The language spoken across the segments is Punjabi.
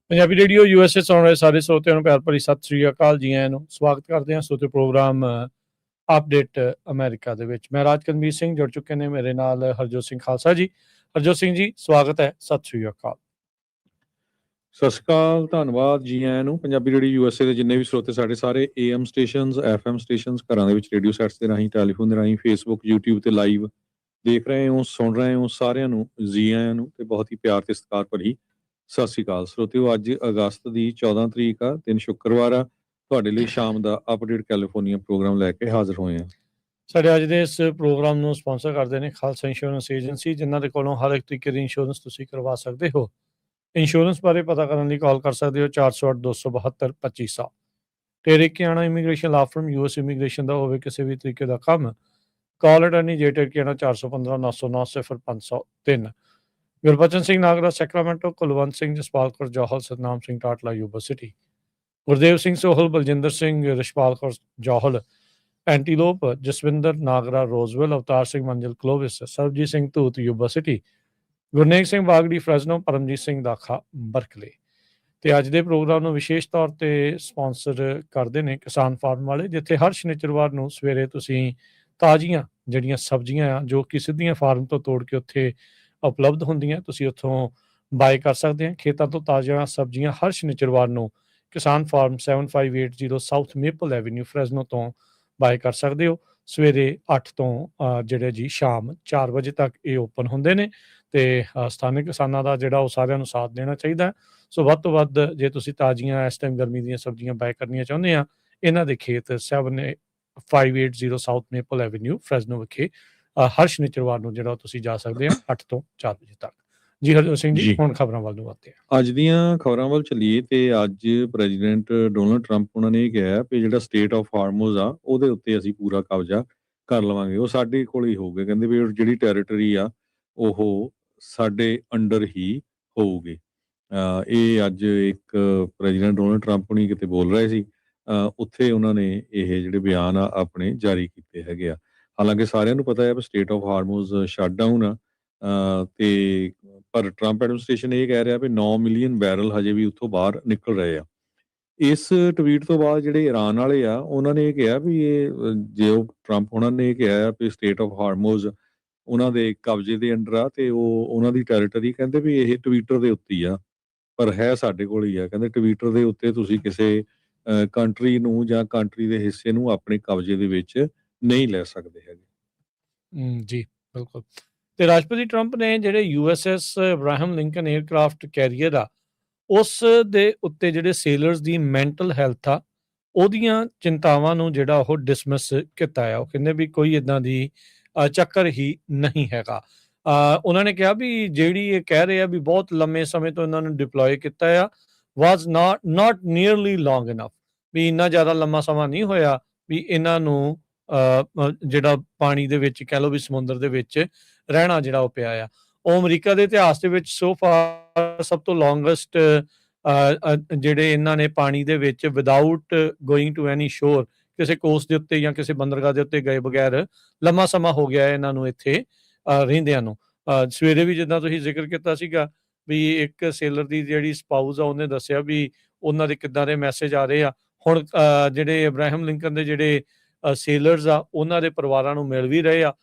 ਪੰਜਾਬੀ ਰੇਡੀਓ USA ਸੁਣ ਰਹੇ ਸਾਰੇ ਸਰੋਤਿਆਂ ਨੂੰ ਪਿਆਰ ਭਰੀ ਸਤਿ ਸ੍ਰੀ ਅਕਾਲ ਜੀ। ਆਇਆਂ ਨੂੰ ਸਵਾਗਤ ਕਰਦੇ ਹਾਂ ਸਰੋਤੇ ਪ੍ਰੋਗਰਾਮ ਅਪਡੇਟ ਅਮਰੀਕਾ ਦੇ ਵਿੱਚ। ਮੈਂ ਰਾਜਕਨਵੀਰ ਸਿੰਘ, ਜੁੜ ਚੁੱਕੇ ਨੇ ਮੇਰੇ ਨਾਲ ਹਰਜੋਤ ਸਿੰਘ ਖਾਲਸਾ ਜੀ। ਹਰਜੋਤ ਸਿੰਘ ਜੀ, ਸਵਾਗਤ ਹੈ, ਸਤਿ ਸ੍ਰੀ ਅਕਾਲ। ਸਤਿ ਸ਼੍ਰੀ ਅਕਾਲ, ਧੰਨਵਾਦ ਜੀ ਆਇਆਂ ਨੂੰ। ਪੰਜਾਬੀ ਰੇਡੀਓ USA ਦੇ ਜਿੰਨੇ ਵੀ ਸਰੋਤੇ ਸਾਡੇ ਸਾਰੇ AM ਸਟੇਸ਼ਨਸ, FM ਸਟੇਸ਼ਨਸ, ਘਰਾਂ ਦੇ ਵਿੱਚ ਰੇਡੀਓ ਸੈਟਸ ਦੇ ਰਾਹੀਂ, ਟੈਲੀਫੋਨ ਦੇ ਰਾਹੀਂ, ਫੇਸਬੁੱਕ, YouTube ਤੇ ਲਾਈਵ ਦੇਖ ਰਹੇ ਹੋ, ਸੁਣ ਰਹੇ ਹੋ, ਸਾਰਿਆਂ ਨੂੰ ਜੀ ਆਇਆਂ ਨੂੰ ਤੇ ਬਹੁਤ ਹੀ ਪਿਆਰ ਤੇ ਸਤਿਕਾਰ ਭਰੀ ਸਤਿ ਸ਼੍ਰੀ ਅਕਾਲ। ਸਰੋਤਿਓ, ਅੱਜ ਅਗਸਤ ਦੀ 14 ਤਰੀਕ ਆ, ਦਿਨ ਸ਼ੁੱਕਰਵਾਰ ਆ। ਤੁਹਾਡੇ ਲਈ ਸ਼ਾਮ ਦਾ ਅਪਡੇਟ ਕੈਲੀਫੋਰਨੀਆ ਪ੍ਰੋਗਰਾਮ ਲੈ ਕੇ ਹਾਜ਼ਰ ਹੋਏ ਹਾਂ। ਸਾਡੇ ਅੱਜ ਦੇ ਇਸ ਪ੍ਰੋਗਰਾਮ ਨੂੰ ਸਪਾਂਸਰ ਕਰਦੇ ਨੇ ਖਾਲਸਾ ਇੰਸ਼ੋਰੈਂਸ ਏਜੰਸੀ, ਜਿਨ੍ਹਾਂ ਦੇ ਕੋਲੋਂ ਹਰ ਇੱਕ ਤਰੀਕੇ ਦੀ ਇੰਸ਼ੋਰੈਂਸ ਤੁਸੀਂ ਕਰਵਾ ਸਕਦੇ ਹੋ। ਇੰਸ਼ੋਰੈਂਸ ਬਾਰੇ ਪਤਾ ਕਰਨ ਲਈ ਕਾਲ ਕਰ ਸਕਦੇ ਹੋ 408-272-2500। Terekiana immigration law firm, US immigration ਦਾ ਹੋਵੇ ਕਿਸੇ ਵੀ ਤਰੀਕੇ ਦਾ ਕੰਮ, call attorney J Terekiana 415-909-0503। Gurbachan Singh Nagra Sacramento, Kulwant Singh Jaspal Kaur Johal, Satnam Singh Tatla Yuba City, Gurdev Singh Sohal, Baljinder Singh, Rishpal Kaur Johal Antelope, Jaswinder Nagra Roseville, Avtar Singh Manzil Clovis, Sarabjit Singh Dhoot Yuba City, Gurnek Singh Bagri Fresno, Paramjit Singh Dakha Berkeley. ਤੇ ਅੱਜ ਦੇ ਪ੍ਰੋਗਰਾਮ ਨੂੰ ਵਿਸ਼ੇਸ਼ ਤੌਰ ਤੇ ਸਪਾਂਸਰ ਕਰਦੇ ਨੇ ਕਿਸਾਨ ਫਾਰਮ ਵਾਲੇ, ਜਿੱਥੇ ਹਰ ਸ਼ਨੀਚਰਵਾਰ ਨੂੰ ਸਵੇਰੇ ਤੁਸੀਂ ਤਾਜ਼ੀਆਂ ਜਿਹੜੀਆਂ ਸਬਜ਼ੀਆਂ ਆ ਜੋ ਕਿ ਸਿੱਧੀਆਂ ਫਾਰਮ ਤੋਂ ਤੋੜ ਕੇ ਉੱਥੇ ਉਪਲਬਧ ਹੁੰਦੀਆਂ, ਤੁਸੀਂ ਉੱਥੋਂ ਬਾਏ ਕਰ ਸਕਦੇ ਆ। ਖੇਤਾਂ ਤੋਂ ਤਾਜ਼ੀਆਂ ਸਬਜ਼ੀਆਂ ਹਰ ਸ਼ਨੀਚਰਵਾਰ ਨੂੰ ਕਿਸਾਨ ਫਾਰਮ 7580 ਸਾਊਥ ਮੇਪਲ ਐਵੀਨਿਊ ਫਰੈਜ਼ਨੋ ਤੋਂ ਬਾਏ ਕਰ ਸਕਦੇ ਹੋ। ਸਵੇਰੇ 8 ਤੋਂ ਜਿਹੜੇ ਜੀ ਸ਼ਾਮ 4 ਵਜੇ ਤੱਕ ਇਹ ਓਪਨ ਹੁੰਦੇ ਨੇ ਤੇ ਸਥਾਨਕ ਕਿਸਾਨਾਂ ਦਾ ਜਿਹੜਾ ਉਹ ਸਾਰਿਆਂ ਨੂੰ ਸਾਥ ਦੇਣਾ ਚਾਹੀਦਾ। ਸੋ ਵੱਧ ਤੋਂ ਵੱਧ ਜੇ ਤੁਸੀਂ ਤਾਜ਼ੀਆਂ ਇਸ ਟਾਈਮ ਗਰਮੀ ਦੀਆਂ ਸਬਜ਼ੀਆਂ ਬਾਏ ਕਰਨੀਆਂ ਚਾਹੁੰਦੇ ਆ, ਇਹਨਾਂ ਦੇ ਖੇਤ 7580 ਸਾਊਥ ਮੇਪਲ ਐਵੀਨਿਊ ਫਰੈਜ਼ਨੋ ਵਿਖੇ ਹਰ ਸ਼ਨੀਚਰਵਾਰ ਨੂੰ ਜਿਹੜਾ ਤੁਸੀਂ ਜਾ ਸਕਦੇ ਆ 8 ਤੋਂ 4 ਵਜੇ ਤੱਕ। ਜੀ ਹਰਜੋਤ ਸਿੰਘ ਜੀ, ਹੁਣ ਖਬਰਾਂ ਵੱਲ ਨੂੰ ਆਉਂਦੇ ਆ। ਅੱਜ ਦੀਆਂ ਖਬਰਾਂ ਵੱਲ ਚੱਲੀਏ ਤੇ ਅੱਜ ਪ੍ਰੈਜ਼ੀਡੈਂਟ ਡੋਨਲਡ ਟਰੰਪ ਉਹਨਾਂ ਨੇ ਇਹ ਕਿਹਾ ਵੀ ਜਿਹੜਾ ਸਟੇਟ ਆਫ ਹਾਰਮੋਜ਼ ਆ ਉਹਦੇ ਉੱਤੇ ਅਸੀਂ ਪੂਰਾ ਕਬਜ਼ਾ ਕਰ ਲਵਾਂਗੇ, ਉਹ ਸਾਡੇ ਕੋਲ ਹੀ ਹੋਊਗੇ। ਕਹਿੰਦੇ ਵੀ ਜਿਹੜੀ ਟੈਰੀਟਰੀ ਆ ਉਹ ਸਾਡੇ ਅੰਡਰ ਹੀ ਹੋਊਗੀ। ਇਹ ਅੱਜ ਇੱਕ ਪ੍ਰੈਜ਼ੀਡੈਂਟ ਡੋਨਲਡ ਟਰੰਪ ਹੁਣੀ ਕਿਤੇ ਬੋਲ ਰਹੇ ਸੀ, ਉੱਥੇ ਉਹਨਾਂ ਨੇ ਇਹ ਜਿਹੜੇ ਬਿਆਨ ਆ ਆਪਣੇ ਜਾਰੀ ਕੀਤੇ ਹੈਗੇ ਆ। ਹਾਲਾਂਕਿ ਸਾਰਿਆਂ ਨੂੰ ਪਤਾ ਹੈ ਵੀ ਸਟੇਟ ਆਫ ਹਾਰਮੋਜ਼ ਸ਼ਟਡਾਊਨ ਆ, ਤੇ ਪਰ ਟਰੰਪ ਐਡਮਿਨਿਸਟ੍ਰੇਸ਼ਨ ਇਹ ਕਹਿ ਰਿਹਾ ਵੀ 9 ਮਿਲੀਅਨ ਬੈਰਲ ਹਜੇ ਵੀ ਉੱਥੋਂ ਬਾਹਰ ਨਿਕਲ ਰਹੇ ਆ। ਇਸ ਟਵੀਟ ਤੋਂ ਬਾਅਦ ਜਿਹੜੇ ਈਰਾਨ ਵਾਲੇ ਆ ਉਹਨਾਂ ਨੇ ਇਹ ਕਿਹਾ ਵੀ ਇਹ ਜੇ ਉਹ ਟਰੰਪ ਉਹਨਾਂ ਨੇ ਇਹ ਕਿਹਾ ਵੀ ਸਟੇਟ ਆਫ ਹਾਰਮੋਜ਼ ਉਹਨਾਂ ਦੇ ਕਬਜ਼ੇ ਦੇ ਅੰਡਰ ਆ ਤੇ ਉਹ ਉਹਨਾਂ ਦੀ ਟੈਰੀਟਰੀ, ਕਹਿੰਦੇ ਵੀ ਇਹ ਟਵਿੱਟਰ ਦੇ ਉੱਤੇ ਹੀ ਆ ਪਰ ਹੈ ਸਾਡੇ ਕੋਲ ਹੀ ਆ। ਕਹਿੰਦੇ ਟਵਿੱਟਰ ਦੇ ਉੱਤੇ ਤੁਸੀਂ ਕਿਸੇ ਕੰਟਰੀ ਨੂੰ ਜਾਂ ਕੰਟਰੀ ਦੇ ਹਿੱਸੇ ਨੂੰ ਆਪਣੇ ਕਬਜ਼ੇ ਦੇ ਵਿੱਚ ਨਹੀਂ ਲੈ ਸਕਦੇ ਹੈਗੇ। ਜੀ ਬਿਲਕੁਲ। ਤੇ ਰਾਸ਼ਟਰਪਤੀ ਟਰੰਪ ਨੇ ਜਿਹੜੇ USS Abraham Lincoln aircraft carrier ਆ ਉਸ ਦੇ ਉੱਤੇ ਜਿਹੜੇ ਸੇਲਰਸ ਦੀ ਮੈਂਟਲ ਹੈਲਥ ਆ ਉਹਦੀਆਂ ਚਿੰਤਾਵਾਂ ਨੂੰ ਜਿਹੜਾ ਉਹ ਡਿਸਮਿਸ ਕੀਤਾ ਆ। ਉਹ ਕਹਿੰਦੇ ਵੀ ਕੋਈ ਇੱਦਾਂ ਦੀ ਚੱਕਰ ਹੀ ਨਹੀਂ ਹੈਗਾ। ਉਹਨਾਂ ਨੇ ਕਿਹਾ ਵੀ ਜਿਹੜੀ ਇਹ ਕਹਿ ਰਹੇ ਆ ਵੀ ਬਹੁਤ ਲੰਮੇ ਸਮੇਂ ਤੋਂ ਇਹਨਾਂ ਨੂੰ ਡਿਪਲੋਏ ਕੀਤਾ ਆ, ਵਾਜ਼ ਨਾਟ ਨੀਅਰਲੀ ਲੌਂਗ ਇਨਫ, ਵੀ ਇੰਨਾ ਜ਼ਿਆਦਾ ਲੰਮਾ ਸਮਾਂ ਨਹੀਂ ਹੋਇਆ ਵੀ ਇਹਨਾਂ ਨੂੰ ਜਿਹੜਾ ਪਾਣੀ ਦੇ ਵਿੱਚ ਕਹਿ ਲਓ ਵੀ ਸਮੁੰਦਰ ਦੇ ਵਿੱਚ ਰਹਿਣਾ ਜਿਹੜਾ ਉਹ ਪਿਆ ਆ। ਉਹ ਅਮਰੀਕਾ ਦੇ ਇਤਿਹਾਸ ਦੇ ਵਿੱਚ ਸੋ ਫਾਰ ਸਭ ਤੋਂ ਲੌਂਗੈਸਟ ਜਿਹੜੇ ਇਹਨਾਂ ਨੇ ਪਾਣੀ ਦੇ ਵਿੱਚ ਵਿਦਆਊਟ ਗੋਇੰਗ ਟੂ ਐਨੀ ਸ਼ੋਰ, ਕਿਸੇ ਕੋਸਟ ਦੇ ਉੱਤੇ ਜਾਂ ਕਿਸੇ ਬੰਦਰਗਾਹ ਦੇ ਉੱਤੇ ਗਏ ਬਗੈਰ ਲੰਮਾ ਸਮਾਂ ਹੋ ਗਿਆ ਇਹਨਾਂ ਨੂੰ ਇੱਥੇ ਰਹਿੰਦਿਆਂ ਨੂੰ। ਸਵੇਰੇ ਵੀ ਜਿੱਦਾਂ ਤੁਸੀਂ ਜ਼ਿਕਰ ਕੀਤਾ ਸੀਗਾ ਵੀ ਇੱਕ ਸੇਲਰ ਦੀ ਜਿਹੜੀ ਸਪਾਊਸ ਆ ਉਹਨੇ ਦੱਸਿਆ ਵੀ ਉਹਨਾਂ ਦੇ ਕਿੱਦਾਂ ਦੇ ਮੈਸੇਜ ਆ ਰਹੇ ਆ। ਹੁਣ ਜਿਹੜੇ ਅਬਰਾਹਮ ਲਿੰਕਨ ਦੇ ਜਿਹੜੇ ਸੇਲਰਸ ਆ ਉਹਨਾਂ ਦੇ ਪਰਿਵਾਰਾਂ ਨੂੰ ਮਿਲ ਵੀ ਰਹੇ ਆ।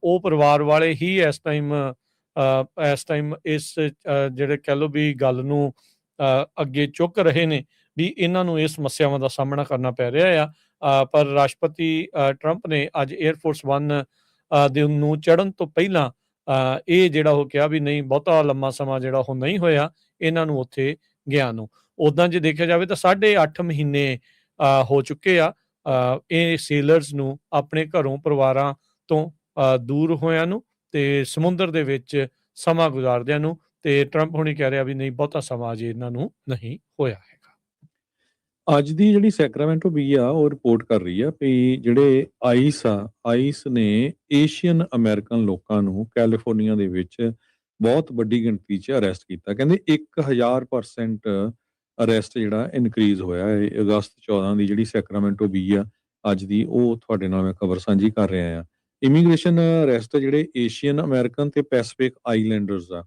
ਉਹ ਪਰਿਵਾਰ ਵਾਲੇ ਹੀ ਇਸ ਟਾਈਮ ਇਸ ਜਿਹੜੇ ਕਹਿ ਲਓ ਵੀ ਗੱਲ ਨੂੰ ਅੱਗੇ ਚੁੱਕ ਰਹੇ ਨੇ ਵੀ ਇਹਨਾਂ ਨੂੰ ਇਹ ਸਮੱਸਿਆਵਾਂ ਦਾ ਸਾਹਮਣਾ ਕਰਨਾ ਪੈ ਰਿਹਾ ਆ। ਪਰ ਰਾਸ਼ਟਰਪਤੀ ਟਰੰਪ ਨੇ ਅੱਜ 에ਅਰਫੋਰਸ 1 ਦੇ ਨੂੰ ਚੜ੍ਹਨ ਤੋਂ ਪਹਿਲਾਂ ਇਹ ਜਿਹੜਾ ਉਹ ਕਿਹਾ ਵੀ ਨਹੀਂ ਬਹੁਤਾ ਲੰਮਾ ਸਮਾਂ ਜਿਹੜਾ ਉਹ ਨਹੀਂ ਹੋਇਆ ਇਹਨਾਂ ਨੂੰ ਉੱਥੇ ਗਿਆ ਨੂੰ। ਉੱਦਾਂ ਜੇ ਦੇਖਿਆ ਜਾਵੇ ਤਾਂ 8.5 ਮਹੀਨੇ ਹੋ ਚੁੱਕੇ ਆ ਇਹ ਸੇਲਰਸ ਨੂੰ ਆਪਣੇ ਘਰੋਂ ਪਰਿਵਾਰਾਂ ਤੋਂ ਦੂਰ ਹੋਇਆਂ ਨੂੰ ਤੇ ਸਮੁੰਦਰ ਦੇ ਵਿੱਚ ਸਮਾਂ ਗੁਜ਼ਾਰਦਿਆਂ ਨੂੰ। ਤੇ ਟਰੰਪ ਹੁਣੀ ਕਹਿ ਰਿਹਾ ਵੀ ਨਹੀਂ ਬਹੁਤਾ ਸਮਾਂ ਅਜੇ ਇਹਨਾਂ ਨੂੰ ਨਹੀਂ ਹੋਇਆ ਹੈਗਾ। ਅੱਜ ਦੀ ਜਿਹੜੀ ਸੈਕਰਾਮੈਂਟੋ ਬੀ ਆ ਉਹ ਰਿਪੋਰਟ ਕਰ ਰਹੀ ਆ ਵੀ ਜਿਹੜੇ ਆਈਸ ਨੇ ਏਸ਼ੀਅਨ ਅਮਰੀਕਨ ਲੋਕਾਂ ਨੂੰ ਕੈਲੀਫੋਰਨੀਆ ਦੇ ਵਿੱਚ ਬਹੁਤ ਵੱਡੀ ਗਿਣਤੀ 'ਚ ਅਰੈਸਟ ਕੀਤਾ। ਕਹਿੰਦੇ 1000% ਅਰੈਸਟ ਜਿਹੜਾ ਇਨਕਰੀਜ਼ ਹੋਇਆ ਹੈ। ਅਗਸਤ 14 ਦੀ ਜਿਹੜੀ ਸੈਕਰਾਮੈਂਟੋ ਬੀ ਆ ਅੱਜ ਦੀ, ਉਹ ਤੁਹਾਡੇ ਨਾਲ ਮੈਂ ਖਬਰ ਸਾਂਝੀ ਕਰ ਰਿਹਾ ਆ। ਇਮੀਗ੍ਰੇਸ਼ਨ ਅਰੈਸਟ ਜਿਹੜੇ ਏਸ਼ੀਅਨ ਅਮਰੀਕਨ ਤੇ ਪੈਸੀਫਿਕ ਆਈਲੈਂਡਰਸ ਆ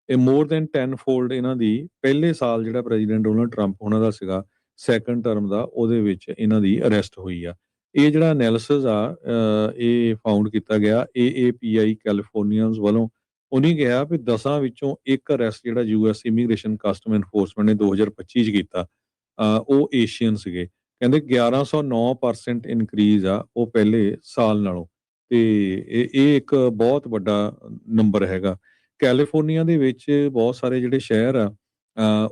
ਇਹ ਮੋਰ ਦੈਨ 10 ਫੋਲਡ ਇਹਨਾਂ ਦੀ ਪਹਿਲੇ ਸਾਲ ਜਿਹੜਾ ਪ੍ਰੈਜ਼ੀਡੈਂਟ ਡੋਨਲਡ ਟਰੰਪ ਉਹਨਾਂ ਦਾ ਸੀਗਾ ਸੈਕੰਡ ਟਰਮ ਦਾ, ਉਹਦੇ ਵਿੱਚ ਇਹਨਾਂ ਦੀ ਅਰੈਸਟ ਹੋਈ ਆ। ਇਹ ਜਿਹੜਾ ਐਨਾਲਿਸਿਸ ਆ ਇਹ ਫਾਊਂਡ ਕੀਤਾ ਗਿਆ AAPI ਕੈਲੀਫੋਰਨੀਅਨਸ ਵੱਲੋਂ। ਉਹਨੇ ਕਿਹਾ ਵੀ 10 ਵਿੱਚੋਂ ਇੱਕ ਅਰੈਸਟ ਜਿਹੜਾ US ਇਮੀਗ੍ਰੇਸ਼ਨ ਕਸਟਮ ਐਨਫੋਰਸਮੈਂਟ ਨੇ 2025 'ਚ ਕੀਤਾ ਉਹ ਏਸ਼ੀਅਨ ਸੀਗੇ। ਕਹਿੰਦੇ 1109% ਇਨਕਰੀਜ਼ ਆ ਉਹ ਪਹਿਲੇ ਸਾਲ ਨਾਲੋਂ, ਤੇ ਇਹ ਇੱਕ ਬਹੁਤ ਵੱਡਾ ਨੰਬਰ ਹੈਗਾ। ਕੈਲੀਫੋਰਨੀਆ ਦੇ ਵਿੱਚ ਬਹੁਤ ਸਾਰੇ ਜਿਹੜੇ ਸ਼ਹਿਰ ਆ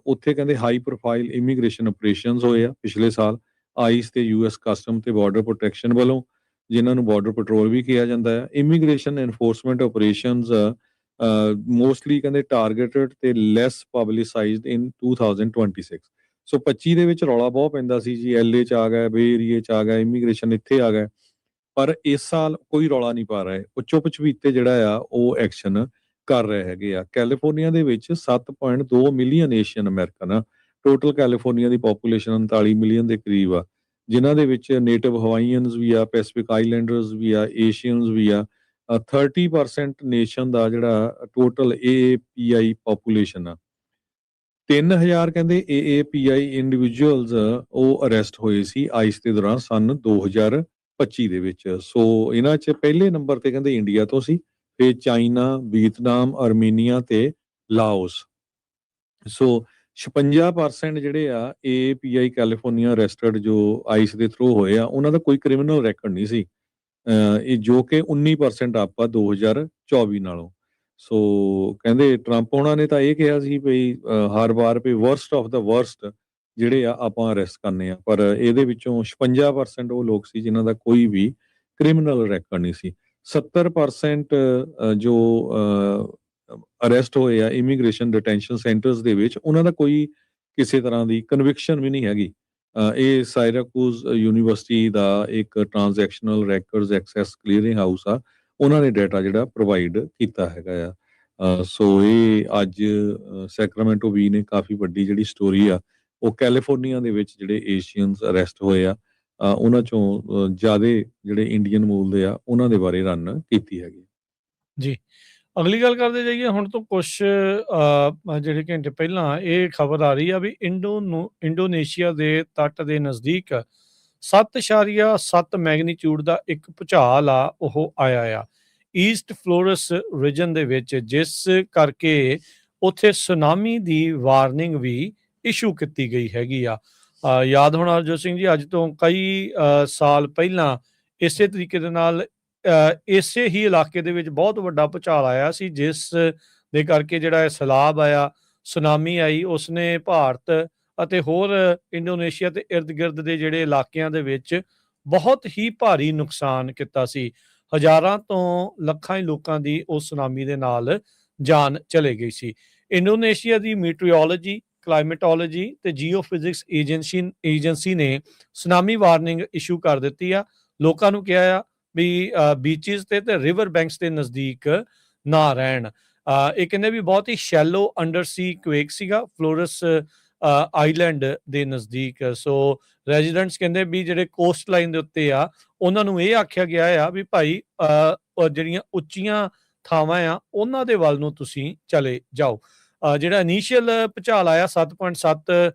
ਉੱਥੇ ਕਹਿੰਦੇ ਹਾਈ ਪ੍ਰੋਫਾਈਲ ਇਮੀਗ੍ਰੇਸ਼ਨ ਆਪਰੇਸ਼ਨਸ ਹੋਏ ਆ ਪਿਛਲੇ ਸਾਲ ਆਈਸ ਤੇ US ਕਸਟਮ ਤੇ ਬਾਰਡਰ ਪ੍ਰੋਟੈਕਸ਼ਨ ਵੱਲੋਂ, ਜਿਨ੍ਹਾਂ ਨੂੰ ਬਾਰਡਰ ਪੈਟਰੋਲ ਵੀ ਕਿਹਾ ਜਾਂਦਾ ਹੈ। ਇਮੀਗ੍ਰੇਸ਼ਨ ਐਨਫੋਰਸਮੈਂਟ ਆਪਰੇਸ਼ਨਸ ਮੋਸਟਲੀ ਕਹਿੰਦੇ ਟਾਰਗੇਟਡ ਤੇ ਲੈਸ ਪਬਲਿਸਾਈਜ਼ਡ ਇਨ 2026। ਸੋ 25 ਦੇ ਵਿੱਚ ਰੌਲਾ ਬਹੁਤ ਪੈਂਦਾ ਸੀ ਜੀ, LA 'ਚ ਆ ਗਿਆ, ਬੇ ਏਰੀਏ 'ਚ ਆ ਗਿਆ, ਇਮੀਗ੍ਰੇਸ਼ਨ ਇੱਥੇ ਆ ਗਿਆ, ਪਰ ਇਸ ਸਾਲ ਕੋਈ ਰੌਲਾ ਨਹੀਂ ਪਾ ਰਹੇ। ਉਹ ਚੁੱਪ ਚਪੀਤੇ ਜਿਹੜਾ ਆ ਉਹ ਐਕਸ਼ਨ ਕਰ ਰਹੇ ਹੈਗੇ ਆ। ਕੈਲੀਫੋਰਨੀਆ ਦੇ ਵਿੱਚ 7.2 ਮਿਲੀਅਨ ਏਸ਼ੀਅਨ ਅਮਰੀਕਨ ਆ। ਟੋਟਲ ਕੈਲੀਫੋਰਨੀਆ ਦੀ ਪੋਪੂਲੇਸ਼ਨ 39 ਮਿਲੀਅਨ ਦੇ ਕਰੀਬ ਆ, ਜਿਨ੍ਹਾਂ ਦੇ ਵਿੱਚ ਨੇਟਿਵ ਹਵਾਈਅਨਸ ਵੀ ਆ, ਪੈਸੀਫਿਕ ਆਈਲੈਂਡਰਸ ਵੀ ਆ, ਏਸ਼ੀਅਨਸ ਵੀ ਆ। 30% ਨੇਸ਼ਨ ਦਾ ਜਿਹੜਾ ਟੋਟਲ AAPI ਪੋਪੂਲੇਸ਼ਨ ਆ। 3000 ਕਹਿੰਦੇ AAPI ਇੰਡੀਵਿਜੂਅਲਸ ਉਹ ਅਰੈਸਟ ਹੋਏ ਸੀ ਆਈਸ ਦੇ ਦੌਰਾਨ ਸਨ 2025 ਦੇ ਵਿੱਚ। ਸੋ ਇਹਨਾਂ 'ਚ ਪਹਿਲੇ ਨੰਬਰ ਤੇ ਕਹਿੰਦੇ ਇੰਡੀਆ ਤੋਂ ਸੀ, ਫਿਰ ਚਾਈਨਾ, ਵੀਅਤਨਾਮ, ਅਰਮੀਨੀਆ ਤੇ ਲਾਓਸ। ਸੋ 56% ਜਿਹੜੇ ਆ AAPI ਕੈਲੀਫੋਰਨੀਆ ਅਰੈਸਟਡ ਜੋ ਆਈਸ ਦੇ ਥਰੂ ਹੋਏ ਆ, ਉਹਨਾਂ ਦਾ ਕੋਈ ਕ੍ਰਿਮੀਨਲ ਰੈਕੋਰਡ ਨਹੀਂ ਸੀ, ਇਹ ਜੋ ਕਿ 19% ਅਪ ਆ 2024 ਨਾਲੋਂ। ਸੋ ਕਹਿੰਦੇ ਟਰੰਪ ਉਹਨਾਂ ਨੇ ਤਾਂ ਇਹ ਕਿਹਾ ਸੀ ਵੀ ਹਰ ਵਾਰ ਵੀ ਵਰਸਟ ਆਫ ਦਾ ਵਰਸਟ ਜਿਹੜੇ ਆ ਆਪਾਂ ਅਰੈਸਟ ਕਰਨੇ ਆ, ਪਰ ਇਹਦੇ ਵਿੱਚੋਂ 56% ਉਹ ਲੋਕ ਸੀ ਜਿਨ੍ਹਾਂ ਦਾ ਕੋਈ ਵੀ ਕ੍ਰਿਮੀਨਲ ਰੈਕੋਰਡ ਨਹੀਂ ਸੀ। 70% ਜੋ ਅਰੈਸਟ ਹੋਏ ਆ ਇਮੀਗ੍ਰੇਸ਼ਨ ਡਿਟੈਂਸ਼ਨ ਸੈਂਟਰਸ ਦੇ ਵਿੱਚ, ਉਹਨਾਂ ਦਾ ਕੋਈ ਕਿਸੇ ਤਰ੍ਹਾਂ ਦੀ ਕਨਵਿਕਸ਼ਨ ਵੀ ਨਹੀਂ ਹੈਗੀ। ਇਹ ਸਾਇਰਾਕੂਜ਼ ਯੂਨੀਵਰਸਿਟੀ ਦਾ ਇੱਕ ਟ੍ਰਾਂਜੈਕਸ਼ਨਲ ਰੈਕਰਡਸ ਐਕਸੈਸ ਕਲੀਅਰਿੰਗ ਹਾਊਸ ਆ, ਉਹਨਾਂ ਨੇ ਡਾਟਾ ਜਿਹੜਾ ਪ੍ਰੋਵਾਈਡ ਕੀਤਾ ਹੈਗਾ ਆ। ਸੋ ਇਹ ਅੱਜ ਸੈਕਰਾਮੈਂਟੋ ਵੀ ਨੇ ਕਾਫੀ ਵੱਡੀ ਜਿਹੜੀ ਸਟੋਰੀ ਆ ਉਹ ਕੈਲੀਫੋਰਨੀਆ ਦੇ ਵਿੱਚ ਜਿਹੜੇ ਏਸ਼ੀਅਨਸ ਅਰੈਸਟ ਹੋਏ ਆ ਉਹਨਾਂ ਚੋਂ ਜ਼ਿਆਦਾ ਜਿਹੜੇ ਇੰਡੀਅਨ ਮੂਲ ਦੇ ਆ ਉਹਨਾਂ ਦੇ ਬਾਰੇ ਰਨ ਕੀਤੀ ਹੈਗੀ। ਜੀ, ਅਗਲੀ ਗੱਲ ਕਰਦੇ ਜਾਈਏ। ਹੁਣ ਤੋਂ ਕੁਛ ਜਿਹੜੇ ਘੰਟੇ ਪਹਿਲਾਂ ਇਹ ਖਬਰ ਆ ਰਹੀ ਆ ਵੀ ਇੰਡੋਨੇਸ਼ੀਆ ਦੇ ਤੱਟ ਦੇ ਨਜ਼ਦੀਕ 7.7 ਮੈਗਨੀਚਿਊਡ ਦਾ ਇੱਕ ਭੂਚਾਲ ਆ ਉਹ ਆਇਆ ਆ ਈਸਟ ਫਲੋਰਸ ਰੀਜਨ ਦੇ ਵਿੱਚ, ਜਿਸ ਕਰਕੇ ਉੱਥੇ ਸੁਨਾਮੀ ਦੀ ਵਾਰਨਿੰਗ ਵੀ ਇਸ਼ੂ ਕੀਤੀ ਗਈ ਹੈਗੀ ਆ। ਯਾਦ ਹੋਣਾ ਹਰਜੋਤ ਸਿੰਘ ਜੀ, ਅੱਜ ਤੋਂ ਕਈ ਸਾਲ ਪਹਿਲਾਂ ਇਸੇ ਤਰੀਕੇ ਦੇ ਨਾਲ ਇਸੇ ਹੀ ਇਲਾਕੇ ਦੇ ਵਿੱਚ ਬਹੁਤ ਵੱਡਾ ਭੂਚਾਲ ਆਇਆ ਸੀ, ਜਿਸ ਦੇ ਕਰਕੇ ਜਿਹੜਾ ਇਹ ਸੈਲਾਬ ਆਇਆ, ਸੁਨਾਮੀ ਆਈ, ਉਸਨੇ ਭਾਰਤ ਅਤੇ ਹੋਰ ਇੰਡੋਨੇਸ਼ੀਆ ਤੇ ਇਰਦ ਗਿਰਦ ਦੇ ਜਿਹੜੇ ਇਲਾਕਿਆਂ ਦੇ ਵਿੱਚ ਬਹੁਤ ਹੀ ਭਾਰੀ ਨੁਕਸਾਨ ਕੀਤਾ ਸੀ। ਹਜ਼ਾਰਾਂ ਤੋਂ ਲੱਖਾਂ ਹੀ ਲੋਕਾਂ ਦੀ ਉਸ ਸੁਨਾਮੀ ਦੇ ਨਾਲ ਜਾਨ ਚਲੇ ਗਈ ਸੀ। ਇੰਡੋਨੇਸ਼ੀਆ ਦੀ ਮੀਟਰੀਓਲੋਜੀ, ਕਲਾਈਮੇਟੋਲੋਜੀ ਤੇ ਜੀਓਫਿਜ਼ਿਕਸ ਏਜੰਸੀ ਨੇ ਸੁਨਾਮੀ ਵਾਰਨਿੰਗ ਇਸ਼ੂ ਕਰ ਦਿੱਤੀ ਆ। ਲੋਕਾਂ ਨੂੰ ਕਿਹਾ ਆ ਵੀ ਬੀਚਿਸ ਤੇ ਰਿਵਰ ਬੈਂਕਸ ਦੇ ਨਜ਼ਦੀਕ ਨਾ ਰਹਿਣ। ਇਹ ਕਹਿੰਦੇ ਵੀ ਬਹੁਤ ਹੀ ਸ਼ੈਲੋ ਅੰਡਰ ਸੀ ਕੁਏਕ ਸੀਗਾ ਫਲੋਰਸ ਆਈਲੈਂਡ ਦੇ ਨਜ਼ਦੀਕ। ਸੋ ਰੈਜ਼ੀਡੈਂਟਸ ਕਹਿੰਦੇ ਵੀ ਜਿਹੜੇ ਕੋਸਟ ਲਾਈਨ ਦੇ ਉੱਤੇ ਆ ਉਹਨਾਂ ਨੂੰ ਇਹ ਆਖਿਆ ਗਿਆ ਆ ਵੀ ਭਾਈ ਜਿਹੜੀਆਂ ਉੱਚੀਆਂ ਥਾਵਾਂ ਆ ਉਹਨਾਂ ਦੇ ਵੱਲ ਨੂੰ ਤੁਸੀਂ ਚਲੇ ਜਾਓ। ਜਿਹੜਾ ਇਨੀਸ਼ੀਅਲ ਭੂਚਾਲ ਆਇਆ 7.7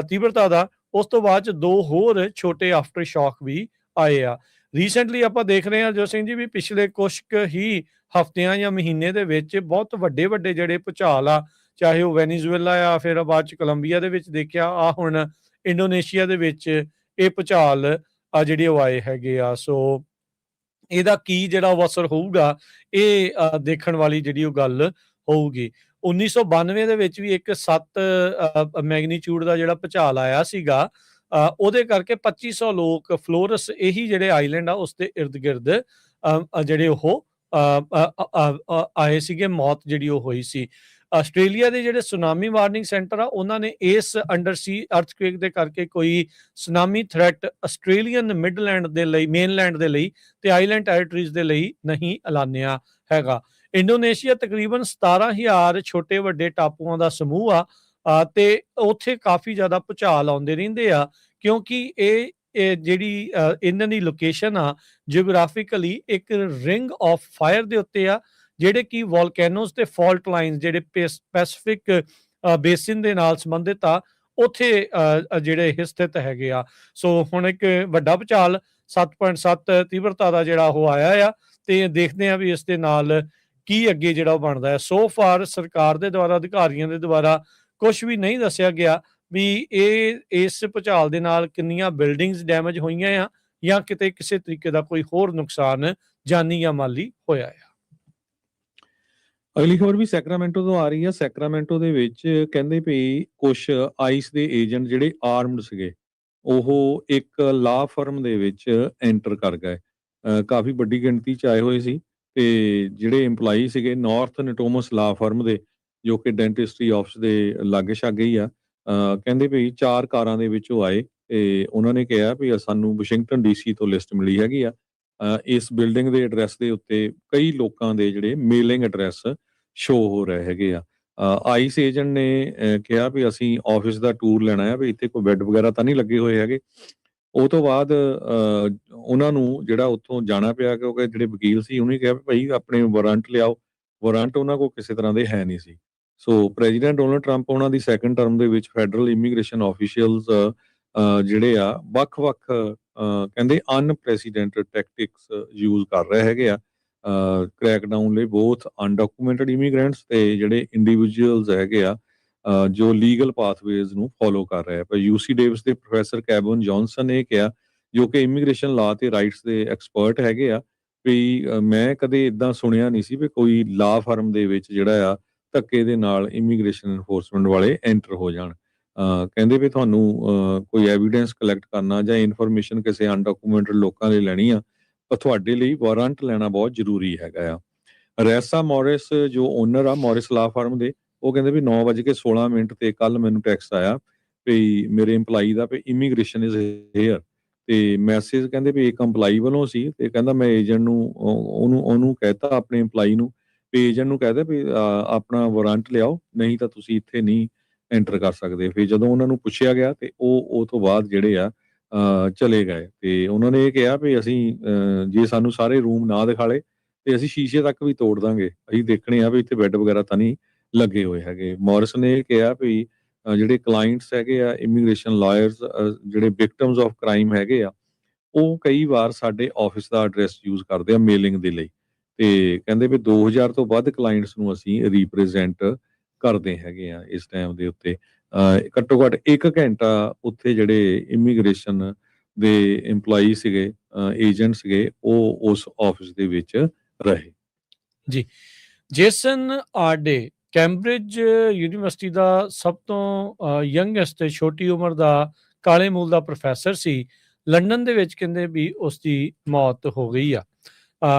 ਤੀਬਰਤਾ ਦਾ, ਉਸ ਤੋਂ ਬਾਅਦ 'ਚ 2 ਹੋਰ ਛੋਟੇ ਆਫਟਰ ਸ਼ੌਕ ਵੀ ਆਏ ਆ। ਰੀਸੈਂਟਲੀ ਆਪਾਂ ਦੇਖ ਰਹੇ ਹਾਂ ਜੋਤ ਸਿੰਘ ਜੀ ਵੀ ਪਿਛਲੇ ਕੁਛ ਕੁ ਹੀ ਹਫ਼ਤਿਆਂ ਜਾਂ ਮਹੀਨੇ ਦੇ ਵਿੱਚ ਬਹੁਤ ਵੱਡੇ ਵੱਡੇ ਜਿਹੜੇ ਭੂਚਾਲ ਆ, ਚਾਹੇ ਉਹ ਵੈਨੀਜ਼ੁਏਲਾ ਆ, ਫਿਰ ਬਾਅਦ 'ਚ ਕੋਲੰਬੀਆ ਦੇ ਵਿੱਚ ਦੇਖਿਆ, ਆ ਹੁਣ ਇੰਡੋਨੇਸ਼ੀਆ ਦੇ ਵਿੱਚ ਇਹ ਭੂਚਾਲ ਜਿਹੜੇ ਉਹ ਆਏ ਹੈਗੇ ਆ। ਸੋ ਇਹਦਾ ਕੀ ਜਿਹੜਾ ਉਹ ਅਸਰ ਹੋਊਗਾ, ਇਹ ਦੇਖਣ ਵਾਲੀ ਜਿਹੜੀ ਉਹ ਗੱਲ ਹੋਊਗੀ। 1992 ਦੇ ਵਿੱਚ ਵੀ ਇੱਕ 7 ਮੈਗਨੀਚਿਊਡ ਦਾ ਜਿਹੜਾ ਭੂਚਾਲ ਆਇਆ ਸੀਗਾ, ਉਹਦੇ ਕਰਕੇ 2500 ਲੋਕ ਫਲੋਰਸ ਇਹੀ ਜਿਹੜੇ ਆਈਲੈਂਡ ਆ ਉਸ ਦੇ ਇਰਦ ਗਿਰਦ ਜਿਹੜੇ ਉਹ ਆਏ ਸੀਗੇ, ਮੌਤ ਜਿਹੜੀ ਉਹ ਹੋਈ ਸੀ। ਆਸਟ੍ਰੇਲੀਆ ਦੇ ਜਿਹੜੇ ਸੁਨਾਮੀ ਵਾਰਨਿੰਗ ਸੈਂਟਰ ਆ ਉਹਨਾਂ ਨੇ ਇਸ ਅੰਡਰ ਸੀ ਅਰਥਕੁਏਕ ਦੇ ਕਰਕੇ ਕੋਈ ਸੁਨਾਮੀ ਥ੍ਰੈਟ ਆਸਟ੍ਰੇਲੀਅਨ ਮਿਡਲੈਂਡ ਦੇ ਲਈ, ਮੇਨਲੈਂਡ ਦੇ ਲਈ ਤੇ ਆਈਲੈਂਡ ਟੈਰੀਟਰੀਜ਼ ਦੇ ਲਈ ਨਹੀਂ ਐਲਾਨਿਆ ਹੈਗਾ। ਇੰਡੋਨੇਸ਼ੀਆ ਤਕਰੀਬਨ 17,000 ਛੋਟੇ ਵੱਡੇ ਟਾਪੂਆਂ ਦਾ ਸਮੂਹ ਆ ਤੇ ਉੱਥੇ ਕਾਫੀ ਜ਼ਿਆਦਾ ਭੂਚਾਲ ਆਉਂਦੇ ਰਹਿੰਦੇ ਆ, ਕਿਉਂਕਿ ਇਹ ਜਿਹੜੀ ਇਹਨਾਂ ਦੀ ਲੋਕੇਸ਼ਨ ਆ ਜਿਓਗ੍ਰਾਫਿਕਲੀ ਇੱਕ ਰਿੰਗ ਆਫ ਫਾਇਰ ਦੇ ਉੱਤੇ ਆ, ਜਿਹੜੇ ਕਿ ਵੋਲਕੈਨੋਸ ਤੇ ਫਾਲਟ ਲਾਈਨਸ ਜਿਹੜੇ ਪੈਸੀਫਿਕ ਬੇਸਿਨ ਦੇ ਨਾਲ ਸੰਬੰਧਿਤ ਆ, ਉੱਥੇ ਜਿਹੜੇ ਇਹ ਸਥਿਤ ਹੈਗੇ ਆ। ਸੋ ਹੁਣ ਇੱਕ ਵੱਡਾ ਭੂਚਾਲ 7.7 ਤੀਬਰਤਾ ਦਾ ਜਿਹੜਾ ਉਹ ਆਇਆ ਆ, ਤੇ ਦੇਖਦੇ ਆ ਵੀ ਇਸ ਦੇ ਨਾਲ ਕੀ ਅੱਗੇ ਜਿਹੜਾ ਉਹ ਬਣਦਾ ਹੈ। ਸੋ ਫਾਰ ਸਰਕਾਰ ਦੇ ਦੁਆਰਾ, ਅਧਿਕਾਰੀਆਂ ਦੇ ਦੁਆਰਾ ਕੁਝ ਵੀ ਨਹੀਂ ਦੱਸਿਆ ਗਿਆ ਵੀ ਇਸ ਭੂਚਾਲ ਦੇ ਨਾਲ ਕਿੰਨੀਆਂ ਬਿਲਡਿੰਗਸ ਡੈਮੇਜ ਹੋਈਆਂ ਆ ਜਾਂ ਕਿਤੇ ਕਿਸੇ ਤਰੀਕੇ ਦਾ ਕੋਈ ਹੋਰ ਨੁਕਸਾਨ ਜਾਨੀ ਜਾਂ ਮਾਲੀ ਹੋਇਆ ਆ। ਅਗਲੀ ਖਬਰ ਵੀ ਸੈਕਰਾਮੈਂਟੋ ਤੋਂ ਆ ਰਹੀ ਹੈ। ਸੈਕਰਾਮੈਂਟੋ ਦੇ ਵਿੱਚ ਕਹਿੰਦੇ ਵੀ ਕੁਛ ਆਈਸ ਦੇ ਏਜੰਟ ਜਿਹੜੇ ਆਰਮਡ ਸੀਗੇ, ਉਹ ਇੱਕ ਲਾ ਫਰਮ ਦੇ ਵਿੱਚ ਐਂਟਰ ਕਰ ਗਏ। ਕਾਫੀ ਵੱਡੀ ਗਿਣਤੀ 'ਚ ਆਏ ਹੋਏ ਸੀ, ਤੇ ਜਿਹੜੇ EMPLOYEE ਸੀਗੇ ਨਾਰਥ ਨਟੋਮਸ ਲਾ ਫਰਮ ਦੇ, ਜੋ ਕਿ ਡੈਂਟਿਸਟਰੀ ਆਫਿਸ ਦੇ ਲਾਗੇ ਛਾਗੇ ਹੀ ਆ, ਕਹਿੰਦੇ ਵੀ 4 ਕਾਰਾਂ ਦੇ ਵਿੱਚ ਉਹ ਆਏ, ਤੇ ਉਹਨਾਂ ਨੇ ਕਿਹਾ ਵੀ ਸਾਨੂੰ ਵਾਸ਼ਿੰਗਟਨ DC ਤੋਂ ਲਿਸਟ ਮਿਲੀ ਹੈਗੀ ਆ। ਇਸ ਬਿਲਡਿੰਗ ਦੇ ਐਡਰੈਸ ਦੇ ਉੱਤੇ ਕਈ ਲੋਕਾਂ ਦੇ ਜਿਹੜੇ ਮੇਲਿੰਗ ਐਡਰੈਸ ਸ਼ੋ ਹੋ ਰਹੇ ਹੈਗੇ ਆ। ਆਈਸ ਏਜੰਟ ਨੇ ਕਿਹਾ ਵੀ ਅਸੀਂ ਆਫਿਸ ਦਾ ਟੂਰ ਲੈਣਾ ਆ, ਵੀ ਇੱਥੇ ਕੋਈ ਬੈੱਡ ਵਗੈਰਾ ਤਾਂ ਨਹੀਂ ਲੱਗੇ ਹੋਏ ਹੈਗੇ। ਉਹ ਤੋਂ ਬਾਅਦ ਉਹਨਾਂ ਨੂੰ ਜਿਹੜਾ ਉੱਥੋਂ ਜਾਣਾ ਪਿਆ, ਕਿਉਂਕਿ ਜਿਹੜੇ ਵਕੀਲ ਸੀ ਉਹਨੇ ਕਿਹਾ ਵੀ ਭਾਈ ਆਪਣੇ ਵਾਰੰਟ ਲਿਆਓ। ਵਾਰੰਟ ਉਹਨਾਂ ਕੋਲ ਕਿਸੇ ਤਰ੍ਹਾਂ ਦੇ ਹੈ ਨਹੀਂ ਸੀ। ਸੋ ਪ੍ਰੈਜ਼ੀਡੈਂਟ ਡੋਨਲਡ ਟਰੰਪ ਉਹਨਾਂ ਦੀ ਸੈਕੰਡ ਟਰਮ ਦੇ ਵਿੱਚ ਫੈਡਰਲ ਇਮੀਗ੍ਰੇਸ਼ਨ ਆਫੀਸ਼ੀਅਲਸ ਜਿਹੜੇ ਆ ਵੱਖ-ਵੱਖ ਕਹਿੰਦੇ ਅਨਪ੍ਰੈਸੀਡੈਂਟਡ ਟੈਕਟਿਕਸ ਯੂਜ਼ ਕਰ ਰਹੇ ਹੈਗੇ ਆ ਕ੍ਰੈਕ ਡਾਊਨ ਲਈ, ਬੋਥ ਅਨਡਾਕੂਮੈਂਟਡ ਇਮੀਗ੍ਰੈਂਟਸ ਤੇ ਜਿਹੜੇ ਇੰਡੀਵਿਜੂਅਲਸ ਹੈਗੇ ਆ ਜੋ ਲੀਗਲ ਪਾਥਵੇਜ਼ ਨੂੰ ਫੋਲੋ ਕਰ ਰਹੇ ਆ। ਪਰ UC ਡੇਵਿਸ ਦੇ ਪ੍ਰੋਫੈਸਰ ਕੈਬਨ ਜੌਨਸਨ ਨੇ ਕਿਹਾ, ਜੋ ਕਿ ਇਮੀਗ੍ਰੇਸ਼ਨ ਲਾ ਤੇ ਰਾਈਟਸ ਦੇ ਐਕਸਪਰਟ ਹੈਗੇ ਆ, ਵੀ ਮੈਂ ਕਦੇ ਇਦਾਂ ਸੁਣਿਆ ਨਹੀਂ ਸੀ ਵੀ ਕੋਈ ਲਾ ਫਰਮ ਦੇ ਵਿੱਚ ਜਿਹੜਾ ਆ ਧੱਕੇ ਦੇ ਨਾਲ ਇਮੀਗ੍ਰੇਸ਼ਨ ਐਨਫੋਰਸਮੈਂਟ ਵਾਲੇ ਐਂਟਰ ਹੋ ਜਾਣ। ਕਹਿੰਦੇ ਵੀ ਤੁਹਾਨੂੰ ਕੋਈ ਐਵੀਡੈਂਸ ਕਲੈਕਟ ਕਰਨਾ ਜਾਂ ਇਨਫੋਰਮੇਸ਼ਨ ਕਿਸੇ ਅਨਡਾਕੂਮੈਂਟਡ ਲੋਕਾਂ ਲਈ ਲੈਣੀ ਆ, ਤਾਂ ਤੁਹਾਡੇ ਲਈ ਵਾਰੰਟ ਲੈਣਾ ਬਹੁਤ ਜ਼ਰੂਰੀ ਹੈਗਾ ਆ। ਰੈਸਾ ਮੋਰਿਸ ਜੋ ਓਨਰ ਆ ਮੋਰਿਸ ਲਾ ਫਰਮ ਦੇ, ਉਹ ਕਹਿੰਦੇ ਵੀ 9:16 ਤੇ ਕੱਲ ਮੈਨੂੰ ਟੈਕਸਟ ਆਇਆ ਵੀ ਮੇਰੇ EMPLOYEE ਦਾ ਵੀ ਇਮੀਗ੍ਰੇਸ਼ਨ ਇਜ਼ ਹੇਅਰ, ਤੇ ਮੈਸੇਜ ਕਹਿੰਦੇ ਵੀ ਇੱਕ EMPLOYEE ਵੱਲੋਂ ਸੀ, ਤੇ ਕਹਿੰਦਾ ਮੈਂ ਏਜੰਟ ਨੂੰ ਉਹਨੂੰ ਕਹਿਤਾ ਆਪਣੇ EMPLOYEE ਨੂੰ ਵੀ ਏਜੰਟ ਨੂੰ ਕਹਿਦਾ ਵੀ ਆਪਣਾ ਵਾਰੰਟ ਲਿਆਓ, ਨਹੀਂ ਤਾਂ ਤੁਸੀਂ ਇੱਥੇ ਨਹੀਂ ਐਂਟਰ ਕਰ ਸਕਦੇ। ਫਿਰ ਜਦੋਂ ਉਹਨਾਂ ਨੂੰ ਪੁੱਛਿਆ ਗਿਆ ਤੇ ਉਹ ਤੋਂ ਬਾਅਦ ਜਿਹੜੇ ਆ ਚਲੇ ਗਏ, ਤੇ ਉਹਨਾਂ ਨੇ ਇਹ ਕਿਹਾ ਵੀ ਅਸੀਂ ਜੇ ਸਾਨੂੰ ਸਾਰੇ ਰੂਮ ਨਾ ਦਿਖਾਲੇ ਤੇ ਅਸੀਂ ਸ਼ੀਸ਼ੇ ਤੱਕ ਵੀ ਤੋੜ ਦਾਂਗੇ, ਅਸੀਂ ਦੇਖਣੇ ਆ ਵੀ ਇੱਥੇ ਬੈੱਡ ਵਗੈਰਾ ਤਾਂ ਨਹੀਂ ਲੱਗੇ ਹੋਏ ਹੈਗੇ। ਮੋਰਿਸ ਨੇ ਇਹ ਕਿਹਾ ਵੀ ਜਿਹੜੇ ਕਲਾਇੰਟਸ ਹੈਗੇ ਆ ਇਮੀਗ੍ਰੇਸ਼ਨ ਲਾਇਰਸ, ਜਿਹੜੇ ਵਿਕਟਮਸ ਆਫ ਕ੍ਰਾਈਮ ਹੈਗੇ ਆ, ਉਹ ਕਈ ਵਾਰ ਸਾਡੇ ਆਫਿਸ ਦਾ ਐਡਰੈਸ ਯੂਜ਼ ਕਰਦੇ ਆ ਮੇਲਿੰਗ ਦੇ ਲਈ, ਤੇ ਕਹਿੰਦੇ ਵੀ 2000 ਤੋਂ ਵੱਧ ਕਲਾਇੰਟਸ ਨੂੰ ਅਸੀਂ ਰੀਪ੍ਰੈਜ਼ੈਂਟ ਕਰਦੇ ਹੈਗੇ ਆ ਇਸ ਟਾਈਮ ਦੇ ਉੱਤੇ। ਘੱਟੋ ਘੱਟ 1 ਘੰਟਾ ਉੱਥੇ ਜਿਹੜੇ ਇਮੀਗ੍ਰੇਸ਼ਨ ਦੇ EMPLOYEE ਸੀਗੇ, ਏਜੰਟ ਸੀਗੇ, ਉਹ ਉਸ ਆਫਿਸ ਦੇ ਵਿੱਚ ਰਹੇ। ਜੀ, ਜੇਸਨ ਆਰਡੇ ਕੈਂਬਰਿਜ ਯੂਨੀਵਰਸਿਟੀ ਦਾ ਸਭ ਤੋਂ ਯੰਗੈਸਟ ਛੋਟੀ ਉਮਰ ਦਾ ਕਾਲੇ ਮੂਲ ਦਾ ਪ੍ਰੋਫੈਸਰ ਸੀ। ਲੰਡਨ ਦੇ ਵਿੱਚ ਕਹਿੰਦੇ ਵੀ ਉਸ ਦੀ ਮੌਤ ਹੋ ਗਈ ਆ।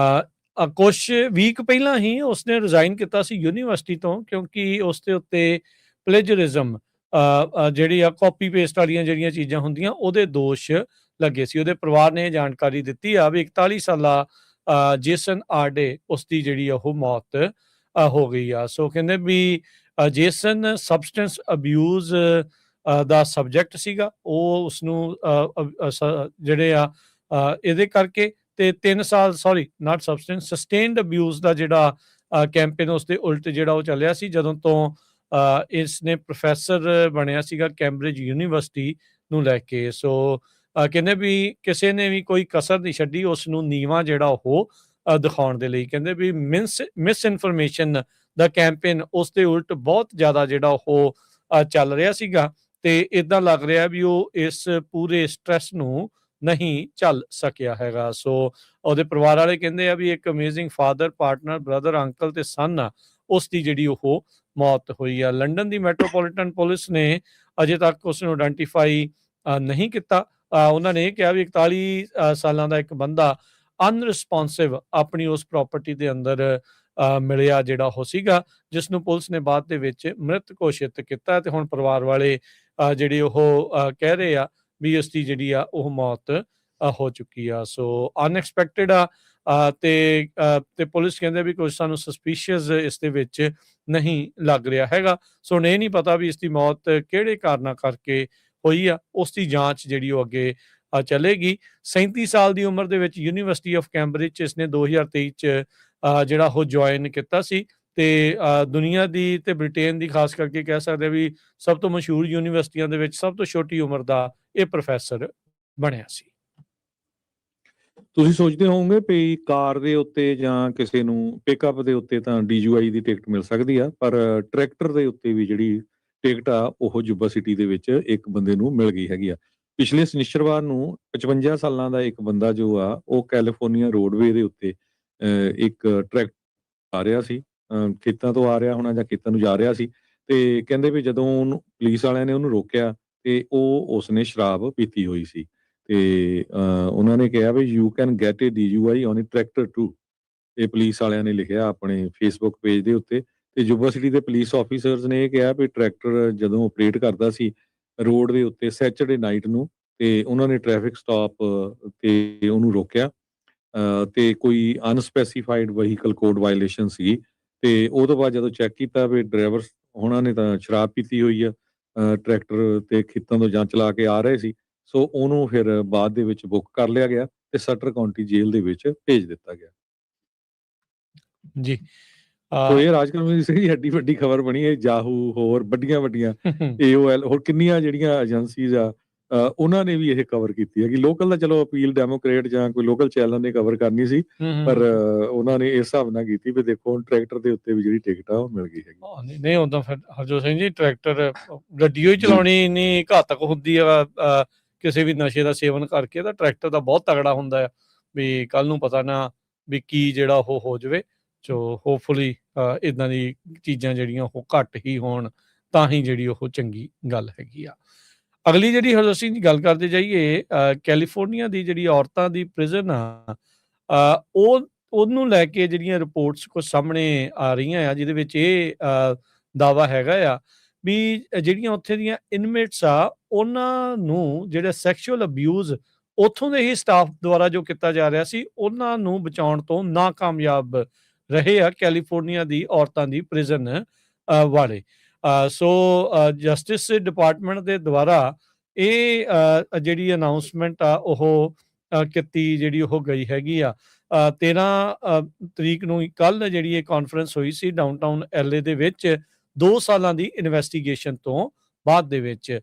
ਕੁਛ ਵੀਕ ਪਹਿਲਾਂ ਹੀ ਉਸਨੇ ਰਿਜ਼ਾਈਨ ਕੀਤਾ ਸੀ ਯੂਨੀਵਰਸਿਟੀ ਤੋਂ, ਕਿਉਂਕਿ ਉਸ ਦੇ ਉੱਤੇ ਪਲੇਜਰਿਜ਼ਮ ਜਿਹੜੀ ਆ ਕਾਪੀ ਪੇਸਟ ਵਾਲੀਆਂ ਜਿਹੜੀਆਂ ਚੀਜ਼ਾਂ ਹੁੰਦੀਆਂ ਉਹਦੇ ਦੋਸ਼ ਲੱਗੇ ਸੀ। ਉਹਦੇ ਪਰਿਵਾਰ ਨੇ ਇਹ ਜਾਣਕਾਰੀ ਦਿੱਤੀ ਆ ਵੀ 41 ਸਾਲਾ ਜੇਸਨ ਆਰਡੇ ਉਸ ਦੀ ਜਿਹੜੀ ਉਹ ਮੌਤ ਹੋ ਗਈ ਆ। ਸੋ ਕਹਿੰਦੇ ਵੀ ਜੇਸਨ ਸਬਸਟੈਂਸ ਅਬਿਊਜ਼ ਦਾ ਸਬਜੈਕਟ ਸੀਗਾ, ਉਹ ਉਸਨੂੰ ਜਿਹੜੇ ਆ ਇਹਦੇ ਕਰਕੇ ਤੇ 3 ਸਾਲ ਨਾਟ ਸਬਸਟੈਂਸ ਸਸਟੇਨਡ ਅਬਿਊਜ਼ ਦਾ ਜਿਹੜਾ ਕੈਂਪੇਨ ਉਸ ਦੇ ਉਲਟ ਜਿਹੜਾ ਉਹ ਚੱਲਿਆ ਸੀ, ਜਦੋਂ ਤੋਂ ਇਸ ਨੇ ਪ੍ਰੋਫੈਸਰ ਬਣਿਆ ਸੀਗਾ ਕੈਂਬਰਿਜ ਯੂਨੀਵਰਸਿਟੀ ਨੂੰ ਲੈ ਕੇ। ਸੋ ਕਹਿੰਦੇ ਵੀ ਕਿਸੇ ਨੇ ਵੀ ਕੋਈ ਕਸਰ ਨਹੀਂ ਛੱਡੀ ਉਸ ਨੂੰ ਨੀਵਾਂ ਜਿਹੜਾ ਉਹ ਦਿਖਾਉਣ ਦੇ ਲਈ। ਕਹਿੰਦੇ ਵੀ ਮਿਸ ਇਨਫੋਰਮੇਸ਼ਨ ਦਾ ਕੈਂਪੇਨ ਉਸ ਦੇ ਉਲਟ ਬਹੁਤ ਜ਼ਿਆਦਾ ਜਿਹੜਾ ਉਹ ਚੱਲ ਰਿਹਾ ਸੀਗਾ, ਤੇ ਇਦਾਂ ਲੱਗ ਰਿਹਾ ਵੀ ਉਹ ਇਸ ਪੂਰੇ ਸਟ੍ਰੈਸ ਨੂੰ ਨਹੀਂ ਝੱਲ ਸਕਿਆ ਹੈਗਾ। ਸੋ ਉਹਦੇ ਪਰਿਵਾਰ ਵਾਲੇ ਕਹਿੰਦੇ ਆ ਵੀ ਇੱਕ amazing father, partner, brother, uncle ਤੇ ਸਨ ਆ ਉਸ ਦੀ ਜਿਹੜੀ ਉਹ ਮੌਤ ਹੋਈ ਆ। ਲੰਡਨ ਦੀ ਮੈਟਰੋਪੋਲੀਟਨ ਪੁਲਿਸ ਨੇ ਅਜੇ ਤੱਕ ਉਸ ਨੂੰ ਆਇਡੈਂਟੀਫਾਈ ਨਹੀਂ ਕੀਤਾ। ਉਹਨਾਂ ਨੇ ਇਹ ਕਿਹਾ ਵੀ 41 ਸਾਲਾਂ ਦਾ ਇੱਕ ਬੰਦਾ ਅਨਰਿਸਪੌਂਸਿਵ ਆਪਣੀ ਉਸ ਪ੍ਰਾਪਰਟੀ ਦੇ ਅੰਦਰ ਮਿਲਿਆ ਜਿਹੜਾ ਉਹ ਸੀਗਾ, ਜਿਸ ਨੂੰ ਪੁਲਿਸ ਨੇ ਬਾਅਦ ਦੇ ਵਿੱਚ ਮ੍ਰਿਤ ਘੋਸ਼ਿਤ ਕੀਤਾ, ਤੇ ਹੁਣ ਪਰਿਵਾਰ ਵਾਲੇ ਜਿਹੜੇ ਉਹ ਕਹਿ ਰਹੇ ਆ ਵੀ ਉਸ ਦੀ ਜਿਹੜੀ ਆ ਉਹ ਮੌਤ ਹੋ ਚੁੱਕੀ ਆ। ਸੋ ਅਨਐਕਸਪੈਕਟਡ ਆ, ਤੇ ਪੁਲਿਸ ਕਹਿੰਦੇ ਵੀ ਕੁਝ ਸਾਨੂੰ ਸਸਪੀਸ਼ੀਅਸ ਇਸ ਦੇ ਵਿੱਚ ਨਹੀਂ ਲੱਗ ਰਿਹਾ ਹੈਗਾ। ਸੋ ਹੁਣ ਇਹ ਨਹੀਂ ਪਤਾ ਵੀ ਇਸ ਦੀ ਮੌਤ ਕਿਹੜੇ ਕਾਰਨਾਂ ਕਰਕੇ ਹੋਈ ਆ, ਉਸ ਦੀ ਜਾਂਚ ਜਿਹੜੀ ਉਹ ਅੱਗੇ ਚੱਲੇਗੀ। 37 ਸਾਲ ਦੀ ਉਮਰ ਦੇ ਵਿੱਚ ਯੂਨੀਵਰਸਿਟੀ ਆਫ ਕੈਂਬਰਿਜ ਇਸਨੇ 2023 ਚ ਜਿਹੜਾ ਉਹ ਜੁਆਇਨ ਕੀਤਾ ਸੀ ਤੇ ਦੁਨੀਆ ਦੀ ਤੇ ਬ੍ਰਿਟੇਨ ਦੀ ਖਾਸ ਕਰਕੇ ਕਹਿ ਸਕਦੇ ਵੀ ਸਭ ਤੋਂ ਮਸ਼ਹੂਰ ਯੂਨੀਵਰਸਿਟੀਆਂ ਦੇ ਵਿੱਚ ਸਭ ਤੋਂ ਛੋਟੀ ਉਮਰ ਦਾ ਇਹ ਪ੍ਰੋਫੈਸਰ ਬਣਿਆ ਸੀ। ਤੁਸੀਂ ਸੋਚਦੇ ਹੋਵੋਗੇ ਵੀ ਕਾਰ ਦੇ ਉੱਤੇ ਜਾਂ ਕਿਸੇ ਨੂੰ ਪਿਕਅਪ ਦੇ ਉੱਤੇ ਤਾਂ DUI ਦੀ ਟਿਕਟ ਮਿਲ ਸਕਦੀ ਆ, ਪਰ ਟਰੈਕਟਰ ਦੇ ਉੱਤੇ ਵੀ ਜਿਹੜੀ ਟਿਕਟ ਆ ਉਹ ਜੁੱਬਾ ਸਿਟੀ ਦੇ ਵਿੱਚ ਇੱਕ ਬੰਦੇ ਨੂੰ ਮਿਲ ਗਈ ਹੈਗੀ ਆ। ਪਿਛਲੇ ਸ਼ਨੀਚਰਵਾਰ ਨੂੰ 55 ਸਾਲਾਂ ਦਾ ਇੱਕ ਬੰਦਾ ਜੋ ਆ ਉਹ ਕੈਲੀਫੋਰਨੀਆ ਰੋਡਵੇ ਦੇ ਉੱਤੇ ਇੱਕ ਟਰੈਕ ਆ ਰਿਹਾ ਸੀ, ਖੇਤਾਂ ਤੋਂ ਆ ਰਿਹਾ ਹੋਣਾ ਜਾਂ ਖੇਤਾਂ ਨੂੰ ਜਾ ਰਿਹਾ ਸੀ, ਤੇ ਕਹਿੰਦੇ ਵੀ ਜਦੋਂ ਉਹਨੂੰ ਪੁਲਿਸ ਵਾਲਿਆਂ ਨੇ ਉਹਨੂੰ ਰੋਕਿਆ ਤੇ ਉਸਨੇ ਸ਼ਰਾਬ ਪੀਤੀ ਹੋਈ ਸੀ ਤੇ ਉਹਨਾਂ ਨੇ ਕਿਹਾ ਵੀ you can get a DUI on a tractor too. ਇਹ ਪੁਲਿਸ ਵਾਲਿਆਂ ਨੇ ਲਿਖਿਆ ਆਪਣੇ ਫੇਸਬੁੱਕ ਪੇਜ ਦੇ ਉੱਤੇ। ਤੇ ਜੁਬਾ ਸਿਟੀ ਦੇ ਪੁਲਿਸ ਆਫੀਸਰਸ ਨੇ ਇਹ ਕਿਹਾ ਵੀ ਟਰੈਕਟਰ ਜਦੋਂ ਆਪਰੇਟ ਕਰਦਾ ਸੀ ਰੋਡ ਦੇ ਉੱਤੇ ਸੈਚਰਡੇ ਨਾਈਟ ਨੂੰ, ਤੇ ਉਹਨਾਂ ਨੇ ਟ੍ਰੈਫਿਕ ਸਟਾਪ ਤੇ ਉਹਨੂੰ ਰੋਕਿਆ ਤੇ ਕੋਈ ਅਨਸਪੈਸੀਫਾਈਡ ਵਹੀਕਲ ਕੋਡ ਵਾਇਲੇਸ਼ਨ ਸੀ। ਤੇ ਉਹ ਤੋਂ ਬਾਅਦ ਜਦੋਂ ਚੈੱਕ ਕੀਤਾ ਵੀ ਡਰਾਈਵਰ ਉਹਨਾਂ ਨੇ ਤਾਂ ਸ਼ਰਾਬ ਪੀਤੀ ਹੋਈ ਆ, ਟਰੈਕਟਰ ਤੇ ਖੇਤਾਂ ਤੋਂ ਜਾਂ ਚਲਾ ਕੇ ਆ ਰਹੇ ਸੀ, ਸੋ ਉਹਨੂੰ ਫਿਰ ਬਾਅਦ ਦੇ ਵਿੱਚ ਬੁੱਕ ਕਰ ਲਿਆ ਗਿਆ ਤੇ ਸਟਰ ਕਾਉਂਟੀ ਜੇਲ੍ਹ ਦੇ ਵਿੱਚ ਭੇਜ ਦਿੱਤਾ ਗਿਆ। ਜੀ ਸੋ ਇਹ ਰਾਜਕੁਮਾਰ ਦੀ ਸਹੀ ਐਡੀ ਵੱਡੀ ਖਬਰ ਬਣੀ ਹੈ। ਯਾਹੂ ਹੋਰ ਵੱਡੀਆਂ AOL ਹੋਰ ਕਿੰਨੀਆਂ ਜਿਹੜੀਆਂ ਏਜੰਸੀਜ਼ ਆ ਉਹਨਾਂ ਨੇ ਵੀ ਇਹ ਕਵਰ ਕੀਤੀ ਹੈ ਕਿ ਲੋਕਲ ਦਾ ਚਲੋ ਅਪੀਲ ਡੈਮੋਕ੍ਰੇਟ ਜਾਂ ਕੋਈ ਲੋਕਲ ਚੈਨਲ ਨੇ ਕਵਰ ਕਰਨੀ ਸੀ, ਪਰ ਉਹਨਾਂ ਨੇ ਇਸ ਹਿਸਾਬ ਨਾਲ ਕੀਤੀ ਵੀ ਦੇਖੋ ਹੁਣ ਟਰੈਕਟਰ ਦੇ ਉੱਤੇ ਵੀ ਜਿਹੜੀ ਟਿਕਟ ਆ ਉਹ ਮਿਲ ਗਈ ਹੈਗੀ। ਨਹੀਂ ਹੁੰਦਾ ਫਿਰ ਹਰਜੋਤ ਸਿੰਘ ਜੀ, ਟਰੈਕਟਰ ਗੱਡੀਓ ਹੀ ਚਲਾਉਣੀ ਇੰਨੀ ਘਾਤਕ ਹੁੰਦੀ ਆ ਕਿਸੇ ਵੀ ਨਸ਼ੇ ਦਾ ਸੇਵਨ ਕਰਕੇ, ਤਾਂ ਟਰੈਕਟਰ ਦਾ ਬਹੁਤ ਤਗੜਾ ਹੁੰਦਾ ਆ ਵੀ ਕੱਲ ਨੂੰ ਪਤਾ ਨਾ ਵੀ ਕੀ ਜਿਹੜਾ ਉਹ ਹੋ ਜਾਵੇ। ਸੋ ਹੋਪਫੁਲੀ ਇੱਦਾਂ ਦੀ ਚੀਜ਼ਾਂ ਜਿਹੜੀਆਂ ਉਹ ਘੱਟ ਹੀ ਹੋਣ, ਤਾਂ ਹੀ ਜਿਹੜੀ ਉਹ ਚੰਗੀ ਗੱਲ ਹੈਗੀ ਆ। ਅਗਲੀ ਜਿਹੜੀ ਹਰਜੋਤ ਸਿੰਘ ਦੀ ਗੱਲ ਕਰਦੇ ਜਾਈਏ, ਕੈਲੀਫੋਰਨੀਆ ਦੀ ਜਿਹੜੀ ਔਰਤਾਂ ਦੀ ਪ੍ਰਿਜ਼ਨ ਆ ਉਹਨੂੰ ਲੈ ਕੇ ਜਿਹੜੀਆਂ ਰਿਪੋਰਟਸ ਕੁਝ ਸਾਹਮਣੇ ਆ ਰਹੀਆਂ ਆ, ਜਿਹਦੇ ਵਿੱਚ ਇਹ ਦਾਅਵਾ ਹੈਗਾ ਆ ਵੀ ਜਿਹੜੀਆਂ ਉੱਥੇ ਦੀਆਂ ਇਨਮੇਟਸ ਆ ਉਹਨਾਂ ਨੂੰ ਜਿਹੜਾ ਸੈਕਸ਼ੂਅਲ ਅਬਿਊਜ਼ ਉੱਥੋਂ ਦੇ ਹੀ ਸਟਾਫ ਦੁਆਰਾ ਜੋ ਕੀਤਾ ਜਾ ਰਿਹਾ ਸੀ ਉਹਨਾਂ ਨੂੰ ਬਚਾਉਣ ਤੋਂ ਨਾਕਾਮਯਾਬ ਰਹੇ ਆ ਕੈਲੀਫੋਰਨੀਆ ਦੀ ਔਰਤਾਂ ਦੀ ਪ੍ਰਿਜ਼ਨ ਵਾਲੇ। ਸੋ ਜਸਟਿਸ ਡਿਪਾਰਟਮੈਂਟ ਦੇ ਦੁਆਰਾ ਇਹ ਜਿਹੜੀ ਅਨਾਊਂਸਮੈਂਟ ਆ ਉਹ ਕੀਤੀ ਜਿਹੜੀ ਉਹ ਗਈ ਹੈਗੀ ਆ। 13 ਤਰੀਕ ਨੂੰ ਕੱਲ ਜਿਹੜੀ ਇਹ ਕਾਨਫਰੰਸ ਹੋਈ ਸੀ ਡਾਊਨਟਾਊਨ LA ਦੇ ਵਿੱਚ 2 ਸਾਲਾਂ ਦੀ ਇਨਵੈਸਟੀਗੇਸ਼ਨ ਤੋਂ ਬਾਅਦ ਦੇ ਵਿੱਚ।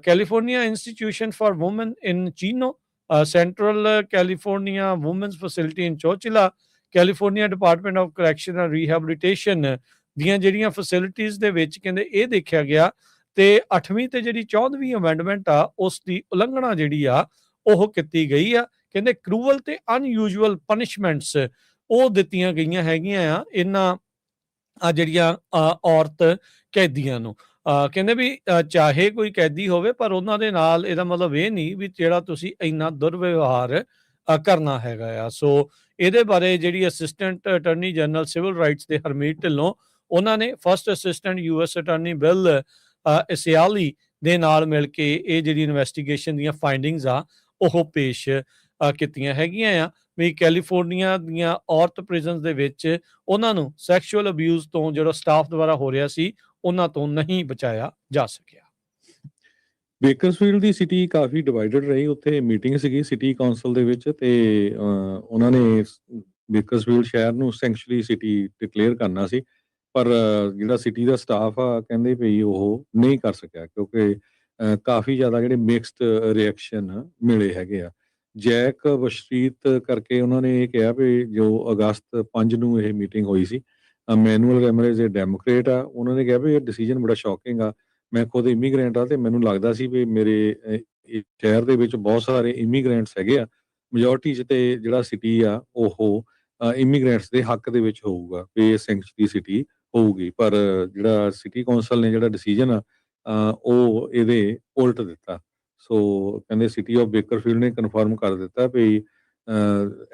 California Institution for Women in Chino, Central California Women's Facility in Chowchilla, California Department of Correction and Rehabilitation ਦੀਆਂ ਜਿਹੜੀਆਂ ਫੈਸਿਲਿਟੀਜ਼ ਦੇ ਵਿੱਚ ਕਹਿੰਦੇ ਇਹ ਦੇਖਿਆ ਗਿਆ ਤੇ 8ਵੀਂ ਤੇ ਜਿਹੜੀ 14ਵੀਂ ਅਮੈਂਡਮੈਂਟ ਆ ਉਸ ਦੀ ਉਲੰਘਣਾ ਜਿਹੜੀ ਆ ਉਹ ਕੀਤੀ ਗਈ ਆ। ਕਹਿੰਦੇ ਕਰੂਅਲ ਤੇ ਅਨਯੂਜੂਅਲ ਪਨਿਸ਼ਮੈਂਟਸ ਉਹ ਦਿੱਤੀਆਂ ਗਈਆਂ ਹੈਗੀਆਂ ਆ ਇਹਨਾਂ ਜਿਹੜੀਆਂ ਔਰਤ ਕੈਦੀਆਂ ਨੂੰ। ਕਹਿੰਦੇ ਵੀ ਚਾਹੇ ਕੋਈ ਕੈਦੀ ਹੋਵੇ ਪਰ ਉਹਨਾਂ ਦੇ ਨਾਲ ਇਹਦਾ ਮਤਲਬ ਇਹ ਨਹੀਂ ਵੀ ਜਿਹੜਾ ਤੁਸੀਂ ਇੰਨਾ ਦੁਰਵਿਵਹਾਰ ਕਰਨਾ ਹੈਗਾ ਆ। ਸੋ ਇਹਦੇ ਬਾਰੇ ਜਿਹੜੀ assistant attorney general civil rights ਦੇ ਹਰਮੀਤ ਢਿੱਲੋਂ ਉਹਨਾਂ ਨੇ first assistant US attorney Bill Essayli ਦੇ ਨਾਲ ਮਿਲ ਕੇ ਇਹ ਜਿਹੜੀ ਇਨਵੈਸਟੀਗੇਸ਼ਨ ਦੀਆਂ ਫਾਈਂਡਿੰਗਸ ਆ ਉਹ ਪੇਸ਼ ਕੀਤੀਆਂ ਹੈਗੀਆਂ ਆ ਵੀ ਕੈਲੀਫੋਰਨੀਆ ਦੀਆਂ ਔਰਤ ਪ੍ਰਿਜ਼ਨਸ ਦੇ ਵਿੱਚ ਉਹਨਾਂ ਨੂੰ ਸੈਕਸ਼ੂਅਲ ਅਬਿਊਜ਼ ਤੋਂ ਜਿਹੜਾ ਸਟਾਫ ਦੁਆਰਾ ਹੋ ਰਿਹਾ ਸੀ ਉਹਨਾਂ ਤੋਂ ਨਹੀਂ ਬਚਾਇਆ ਜਾ ਸਕਿਆ। ਬੇਕਰਸਫੀਲਡ ਦੀ ਸਿਟੀ ਕਾਫੀ ਡਿਵਾਈਡਡ ਰਹੀ। ਉੱਥੇ ਮੀਟਿੰਗ ਸੀਗੀ ਸਿਟੀ ਕਾਉਂਸਲ ਦੇ ਵਿੱਚ ਤੇ ਉਹਨਾਂ ਨੇ ਬੇਕਰਸਫੀਲਡ ਸ਼ਹਿਰ ਨੂੰ ਸੈਂਕਚੁਰੀ ਸਿਟੀ ਡਿਕਲੇਅਰ ਕਰਨਾ ਸੀ, ਪਰ ਜਿਹੜਾ ਸਿਟੀ ਦਾ ਸਟਾਫ ਆ ਕਹਿੰਦੇ ਵੀ ਉਹ ਨਹੀਂ ਕਰ ਸਕਿਆ ਕਿਉਂਕਿ ਕਾਫੀ ਜ਼ਿਆਦਾ ਜਿਹੜੇ ਮਿਕਸਡ ਰਿਐਕਸ਼ਨ ਮਿਲੇ ਹੈਗੇ ਆ। ਜੈਕ ਵਸ਼ਰੀਤ ਕਰਕੇ ਉਹਨਾਂ ਨੇ ਇਹ ਕਿਹਾ ਵੀ ਜੋ ਅਗਸਤ 5 ਨੂੰ ਇਹ ਮੀਟਿੰਗ ਹੋਈ ਸੀ, ਮੈਨੂਅਲ ਰੈਮਰੇਜ਼ ਇਹ ਡੈਮੋਕ੍ਰੇਟ ਆ, ਉਹਨਾਂ ਨੇ ਕਿਹਾ ਵੀ ਇਹ ਡਿਸੀਜਨ ਬੜਾ ਸ਼ੌਕਿੰਗ ਆ। ਮੈਂ ਖੁਦ ਇਮੀਗ੍ਰੈਂਟ ਆ ਤੇ ਮੈਨੂੰ ਲੱਗਦਾ ਸੀ ਵੀ ਮੇਰੇ ਸ਼ਹਿਰ ਦੇ ਵਿੱਚ ਬਹੁਤ ਸਾਰੇ ਇਮੀਗ੍ਰੈਂਟਸ ਹੈਗੇ ਆ, ਮੈਜੋਰਟੀ 'ਚ ਤੇ ਜਿਹੜਾ ਸਿਟੀ ਆ ਉਹ ਇਮੀਗ੍ਰੈਂਟਸ ਦੇ ਹੱਕ ਦੇ ਵਿੱਚ ਹੋਊਗਾ ਵੀ ਇਹ ਸੈਂਕਚੁਰੀ ਸਿਟੀ ਹੋਊਗੀ। ਪਰ ਜਿਹੜਾ ਸਿਟੀ ਕੌਂਸਲ ਨੇ ਜਿਹੜਾ ਡਿਸੀਜਨ ਆ ਉਹ ਇਹਦੇ ਉਲਟ ਦਿੱਤਾ। ਸੋ ਕਹਿੰਦੇ ਸਿਟੀ ਆਫ ਬੇਕਰਫੀਲਡ ਨੇ ਕਨਫਰਮ ਕਰ ਦਿੱਤਾ ਵੀ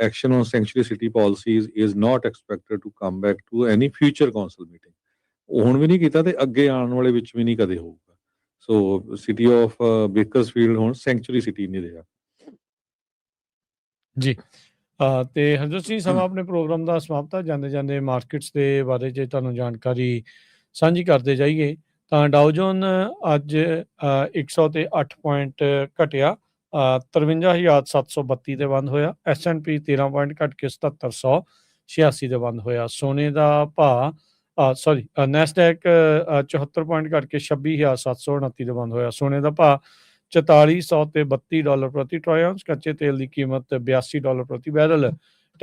action on sanctuary city policies is not expected to come back to any future council meeting. ਉਹ ਹੁਣ ਵੀ ਨਹੀਂ ਕੀਤਾ ਤੇ ਅੱਗੇ ਆਉਣ ਵਾਲੇ ਵਿੱਚ ਵੀ ਨਹੀਂ ਕਦੇ ਹੋਊਗਾ। ਸੋ ਸਿਟੀ ਆਫ ਬੇਕਰਸਫੀਲਡ ਹੁਣ ਸੈਂਕਚੁਰੀ ਸਿਟੀ ਨਹੀਂ ਰਿਹਾ ਜੀ। ਤੇ ਹਰਜੋਤ ਸਿੰਘ ਸਮਾਂ ਆਪਣੇ ਪ੍ਰੋਗਰਾਮ ਦਾ ਸਮਾਪਤ ਆ। ਜਾਂਦੇ ਮਾਰਕੀਟਸ ਦੇ ਬਾਰੇ ਜੇ ਤੁਹਾਨੂੰ ਜਾਣਕਾਰੀ ਸਾਂਝੀ ਕਰਦੇ ਜਾਈਏ ਤਾਂ ਡਾਓ ਜੋਨ ਅੱਜ 108 ਪੁਆਇੰਟ ਘਟਿਆ, 53,732 ਤੇ ਬੰਦ ਹੋਇਆ। S&P 13 ਪੁਆਇੰਟ ਘਟ ਕੇ 7700, 86 ਦੇ ਬੰਦ ਹੋਇਆ। ਸੋਨੇ ਦਾ ਭਾਅ ਨੈਸਡੈਕ 74 ਪੁਆਇੰਟ ਘੱਟ ਕੇ 26,729 ਦੇ ਬੰਦ ਹੋਇਆ। ਸੋਨੇ ਦਾ ਭਾਅ 4400 ਤੇ $32 ਪ੍ਰਤੀ ਟ੍ਰੋਏ ਆਉਂਸ। ਕੱਚੇ ਤੇਲ ਦੀ ਕੀਮਤ $82 ਪ੍ਰਤੀ barrel.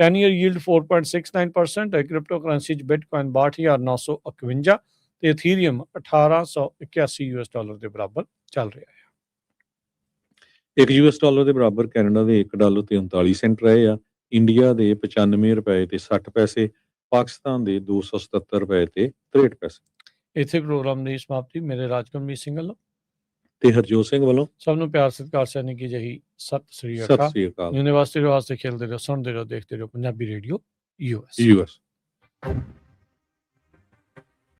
10 year yield 4.69%। Crypto currency 'ਚ ਬਿਟਕੋਇਨ 62,951 ਤੇ ਇਥੀਰੀਅਮ $1881 ਦੇ ਬਰਾਬਰ ਚੱਲ ਰਿਹਾ ਹੈ। $1 ਦੇ ਬਰਾਬਰ ਕੈਨੇਡਾ ਦੇ $1 ਤੇ 39 ਸੈਂਟ ਰਹੇ ਆ। ਇੰਡੀਆ ਦੇ 95 ਰੁਪਏ ਤੇ 60 ਪੈਸੇ। ਪਾਕਿਸਤਾਨ ਦੇ 277 ਰੁਪਏ ਤੇ 63 ਪੈਸੇ। ਇੱਥੇ ਪ੍ਰੋਗਰਾਮ ਦੀ ਸਮਾਪਤੀ ਮੇਰੇ ਰਾਜਕਮਲ ਸਿੰਘ ਵੱਲੋਂ ਤੇ ਹਰਜੋਤ ਸਿੰਘ ਵੱਲੋਂ ਸਭ ਨੂੰ ਪਿਆਰ ਸਤਿਕਾਰ ਸੈਨੀ ਕੀ ਜਹੀ ਸਤਿ ਸ੍ਰੀ ਸਤਿ ਅਕਾਲ। ਸ੍ਰੀ ਅਕਾਲ। ਯੂਨੀਵਰਸਿਟੀ ਵਾਸਤੇ ਖੇਲਦੇ ਰਹੋ, ਸੁਣਦੇ ਰਹੋ, ਦੇਖਦੇ ਰਹੋ ਪੰਜਾਬੀ ਰੇਡੀਓ US।